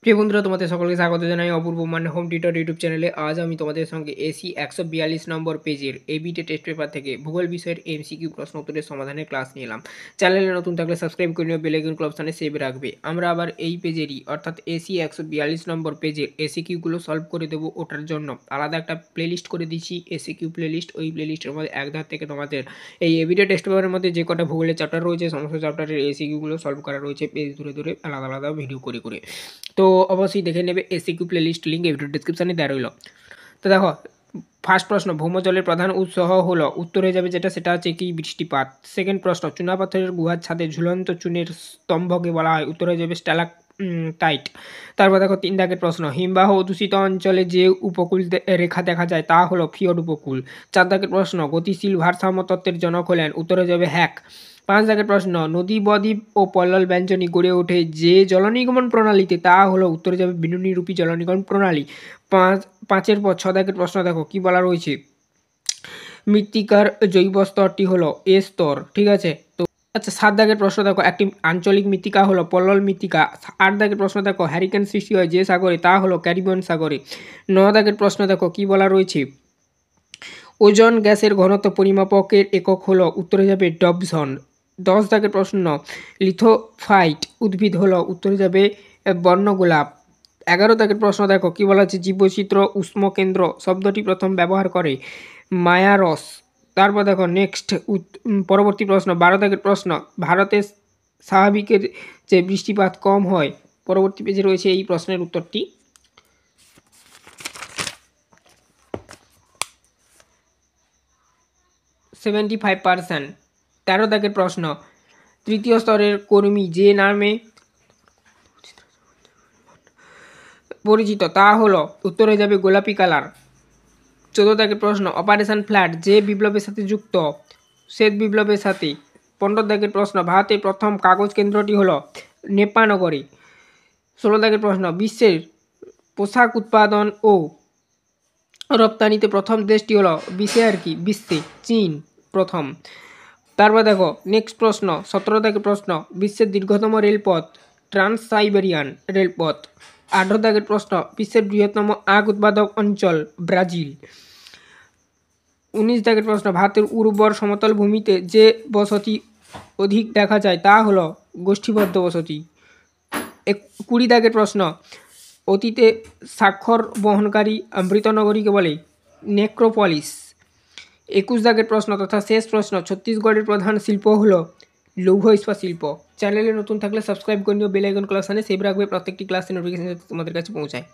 প্রিয় বন্ধুরা, তোমাদের সকলকে স্বাগত জানাই অপূর্ব মানে হোম টিউটর ইউটিউব চ্যানেলে। আজ আমি তোমাদের সঙ্গে এসি 142 নম্বর পেজের এবিটে টেস্ট পেপার থেকে ভূগোল বিষয়ের এমসিকিউ প্রশ্ন উত্তরের সমাধানের ক্লাস নিয়ে এলাম। চ্যানেলে নতুন থাকলে সাবস্ক্রাইব করে নিও, বেল আইকন অপশানে সেভ রাখবে। আমরা আবার এই পেজেরই অর্থাৎ এসি 142 নম্বর পেজের এসিকিউগুলো সলভ করে দেবো। ওটার জন্য আলাদা একটা প্লেলিস্ট করে দিচ্ছি, এসিকিউ প্লেলিস্ট। ওই প্লেলিস্টের মধ্যে এক ধার থেকে তোমাদের এই এবিটে টেস্ট পেপারের মধ্যে যে কটা ভূগোলের চ্যাপ্টার রয়েছে সমস্ত চ্যাপ্টারের এসিকিউগুলো সলভ করা রয়েছে পেজ ধরে ধরে আলাদা আলাদা ভিডিও করে করে। তো অবশ্যই দেখে নেবে, এসিকিউ প্লেলিস্ট লিঙ্ক এই ভিডিও ডিসক্রিপশানে দেওয়া রইল। তো দেখো, ফার্স্ট প্রশ্ন, ভৌমজলের প্রধান উৎস হলো, উত্তর হয়ে যাবে যেটা সেটা হচ্ছে কি বৃষ্টিপাত। সেকেন্ড প্রশ্ন, চুনাপাথরের গুহার ছাদে ঝুলন্ত চুনের স্তম্ভকে বলা হয়, উত্তর হয়ে যাবে টাইট। তারপর দেখো 3 দাগের প্রশ্ন, হিমবাহ অধ্যুষিত অঞ্চলে যে উপকূল রেখা দেখা যায় তা হলো ফিয়র্ড উপকূল। 4 দাগের প্রশ্ন, গতিশীল ভারসাম্য তত্ত্বের জনক হলেন, উত্তর হয়ে যাবে হ্যাক। 5 দাগের প্রশ্ন, নদী বদ্বীপ ও পল্লল ব্যঞ্জনী গড়ে ওঠে যে জলনির্গমন প্রণালীতে তা হলো, উত্তরে যাবে বিনুনিরূপী জলনির্গমন প্রণালী। 5-এর পর 6 দাগের প্রশ্ন দেখো কি বলা রয়েছে, মৃত্তিকার জৈব স্তরটি হলো এ স্তর, ঠিক আছে। তো আচ্ছা, 7 দাগের প্রশ্ন দেখো, একটি আঞ্চলিক মৃত্তিকা হলো পল্লল মৃত্তিকা। 8 দাগের প্রশ্ন দেখো, হ্যারিকেন সৃষ্টি হয় যে সাগরে তা হলো ক্যারিবিয়ান সাগরে। 9 দাগের প্রশ্ন দেখো কি বলা রয়েছে, ওজন গ্যাসের ঘনত্ব পরিমাপকের একক হলো, উত্তরে যাবে ডবসন। 10 দাগের প্রশ্ন, লিথোফাইট উদ্ভিদ হলো, উত্তরে যাবে বর্ণগোলাপ। 11 দাগের প্রশ্ন দেখো কি বলা হচ্ছে, জীববৈচিত্র্য উষ্মকেন্দ্র শব্দটি প্রথম ব্যবহার করে মায়ারস। তারপর দেখো নেক্সট পরবর্তী প্রশ্ন, 12 দাগের প্রশ্ন, ভারতের স্বাভাবিকের যে বৃষ্টিপাত কম হয়। পরবর্তী পেজে রয়েছে এই প্রশ্নের উত্তরটি। 75%। 13 দাগের প্রশ্ন, তৃতীয় স্তরের কর্মী যে নামে পরিচিত তা হলো, উত্তরে যাবে গোলাপি কালার। 14 দাগের প্রশ্ন, অপারেশন ফ্ল্যাট যে বিপ্লবের সাথে যুক্ত, শ্বেত বিপ্লবের সাথে। 15 দাগের প্রশ্ন, ভারতের প্রথম কাগজ কেন্দ্রটি হলো নেপানগরে। 16 দাগের প্রশ্ন, বিশ্বের পোশাক উৎপাদন ও রপ্তানিতে প্রথম দেশটি হলো বিশ্বে চীন প্রথম। তারপর দেখো নেক্সট প্রশ্ন, 17 দাগের প্রশ্ন, বিশ্বের দীর্ঘতম রেলপথ ট্রান্স সাইবেরিয়ান রেলপথ। 18 দাগের প্রশ্ন, বিশ্বের বৃহত্তম আখ উৎপাদক অঞ্চল ব্রাজিল। 19 দাগের প্রশ্ন, ভারতের উর্বর সমতল ভূমিতে যে বসতি অধিক দেখা যায় তা হলো গোষ্ঠীবদ্ধ বসতি। 20 দাগের প্রশ্ন, অতীতে স্বাক্ষর বহনকারী অমৃতনগরীকে বলে নেক্রোপলিস। 21 দাগের প্রশ্ন তথা শেষ প্রশ্ন, ছত্তিশগড়ের প্রধান শিল্প হলো লৌহ ইস্পাত শিল্প। চ্যানেলে নতুন থাকলে সাবস্ক্রাইব করে নিও, বেল আইকন অপশানে সেভ রাখবে, প্রত্যেকটি ক্লাসের নোটিফিকেশন তোমাদের কাছে পৌঁছায়।